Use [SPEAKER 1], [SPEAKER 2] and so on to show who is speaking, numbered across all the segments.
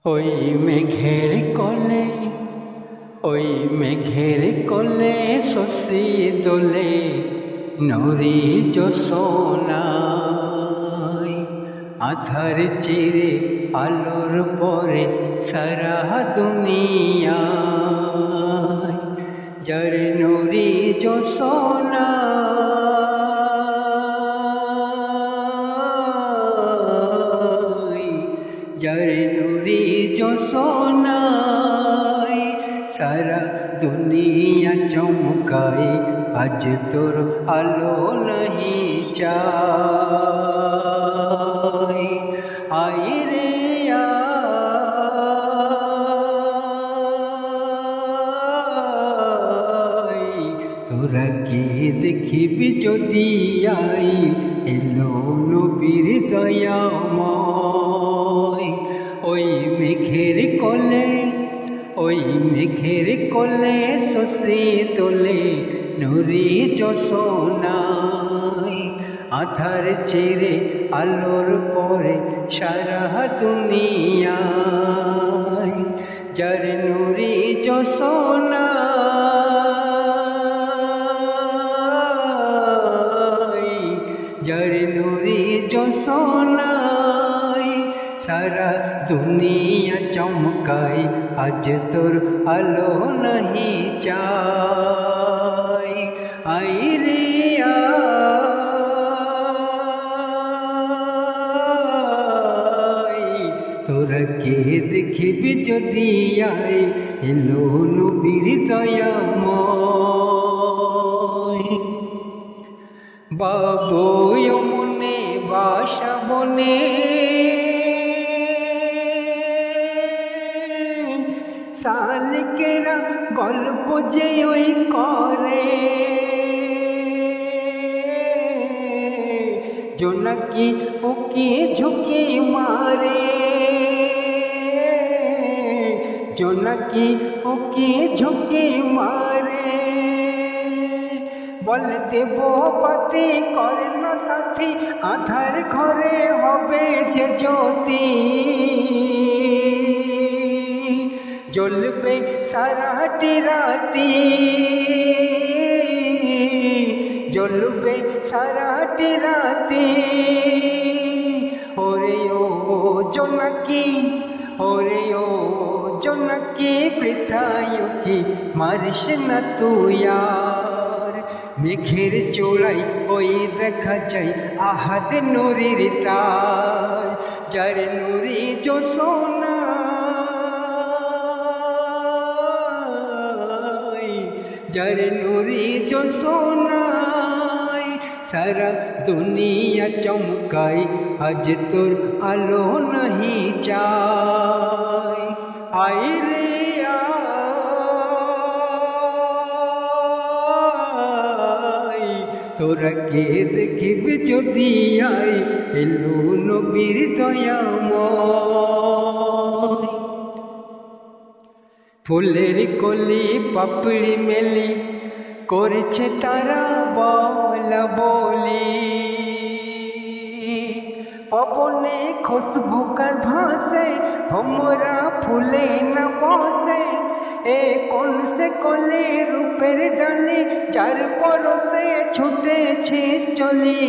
[SPEAKER 1] ওই মেঘের কোলে, ওই মেঘের কোলে শশী দোলে নরি জোসনায়। আধার চিরে আলোর পরে সারা দুনিয়ায় যার নরি জোসনা। যার নূরে জোসনায় সারা দুনিয়া চমকায়, আজ তোর আলো নাহি চাই। আয় রে আয়, তোরা কে দেখিবি যদি আই, এলো নবীর দয়াময়। ওই মেঘের কোলে, ওই মেঘের কোলে শশী তোলে নূরে জোসনায়। আধার চিরে আলোর পরে সারা দুনিয়ায় যার নূরে জোসনায়। যার নূরে জোসনায় সারা দুনিয়া চমকায়, আজ তোর আলো নাহি চাই। আই রে আয়, তোরা কে দেখিবি যদি আই, এলো নবীর দয়াময়। বাবু মনে বাসা বনে শালিকেরা গল্প যে ওই করে, জোনাকি উকি ঝুঁকি মারে। জোনাকি উকি ঝুঁকি মারে, বলে দেব পাতি করে না সাথী, আধার ঘরে হবে যে জ্যোতি। জ্বলবে সারাটি রাতি, জ্বলবে সারাটি রাতি। ওরে ও জোনাকি, ওরে ও জোনাকি বৃথায় কি মারিস না তুই আর। মেঘের চোড়াই ওই দেখা যায় আহাদ নূরের তার, যার নূরে জোসনা। যার নূরে জোসনায় সারা দুনিয়া চমকায়, আজ তোর আলো নাহি চাই। আয় রে আয়, তোরা কে দেখিবি যদি আই, এলো নবীর দয়াময়। ফুলের কলি পাপড়ি মেলি করছে তারা বলা বলি। পবনে খুশবু কার ভাসে, ভমরা ফুলে না বসে। এ কোন সে কলি রূপের ডালি, যার পরশে ছুটেছিস চলি।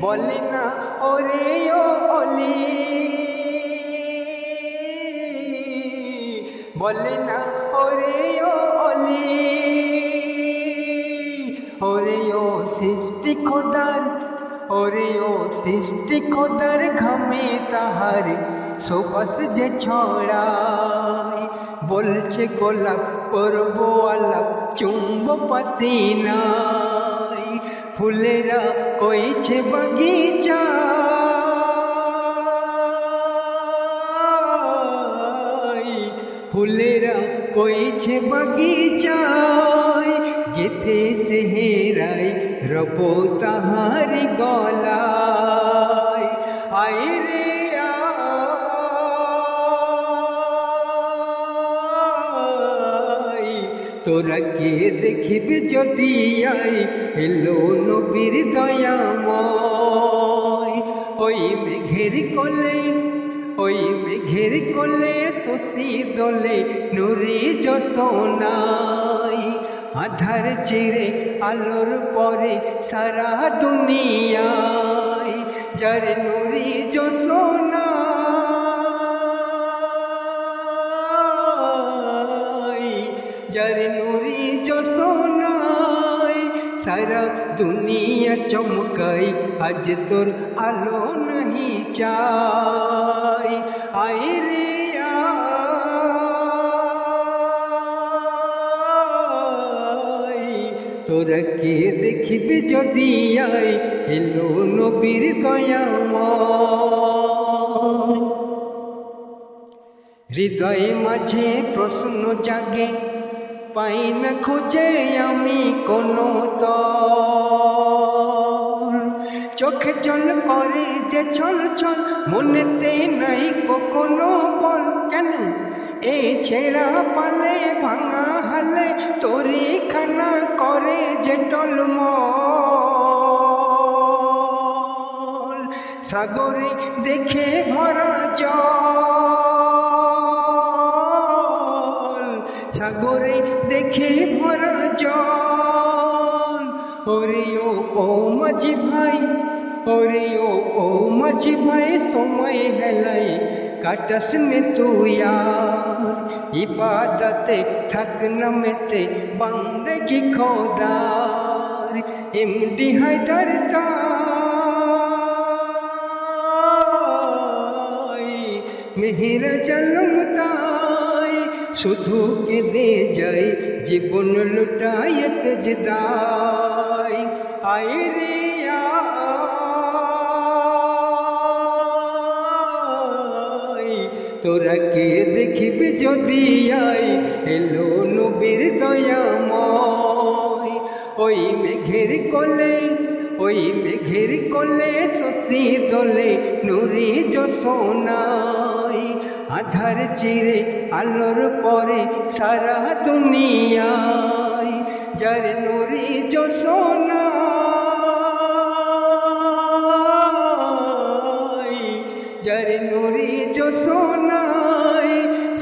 [SPEAKER 1] বলে না ওরে ও অলি, বলে না ওরে ও অলি। ওরে ও সৃষ্টি খোদার, ওরে ও সৃষ্টি খোদার ঘামে তাহার সুবাস যে ছড়ায়। বলছে গোলাপ করব আলাপ, চুম্ব পাসিনায়। ফুলেরা কইছে বাগিচা, ফুলেরা কইছে বাগিচায়। গেথে সেহেরাই রব তাহারি গলায়। আয় রে আয়, তোরা কে দেখিবি যদি আই, এলো নবীর দয়াময়। ওই মেঘের কোলে, ওই মেঘের কোলে শশী দোলে নুরি যশোনাই। আধার চিরে আলোর পরে সারা দুনিয়ায়, যার নুরি যশোনাই, যার নুরি যশোনাই সারা দুনিয়া চমকাই। আজ তোর আলো নাহি চাই, আয় রে আয়, তোরা কে দেখিবি যদি আয়, এলো নবীর দয়াময়। হৃদয় মাঝে প্রশ্ন জাগে, পাই না খুঁজে আমি কোনো তল। চোখে জল করে যে ছল ছল, মনেতে নাই কোনো বল। কেন এই ছেঁড়া পালে ভাঙা হালে, তোরি খানা করে যে টলমল। সাগরে দেখে ভরা জল, সাগরে দেখে ভরা জল। ওরে ও মাঝি ভাই, ওরে ও মাঝি ভাই, সময় হেলাই কাটাস নে তুই আর। ইবাদতে থাক না মেতে বন্দেগি খোদার। এমডি হায়দার তাই, মেহেরা জলম তাই, শুধু কেঁদে যাই জীবন লুটাই সেজদায়। আয় রে আয়, তোরা কে দেখিবি যদি আয়, এলো নবীর দয়াময়। ওই মেঘের কোলে, ওই মেঘের কোলে শশী দোলে নুরি যশোনাই। আধার চিরে আলোর পরে সারা দুনিয়ায়, যার নুরি যশোনাই, যার নুরি যশোনাই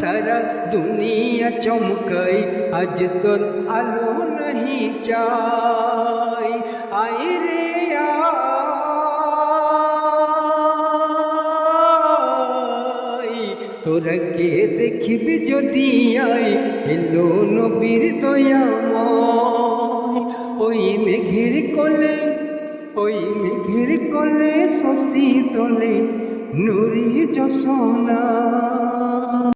[SPEAKER 1] সারা দুনিয়া চমকাই। আজ তোর আলো নাহি চাই, আয় রে আয়, তোরা কে দেখিবি যদি আয়, এলো নবীর দয়াময়। ওই মেঘের কোলে, ওই মেঘের কোলে শশী দোলে নুরি যশোনা।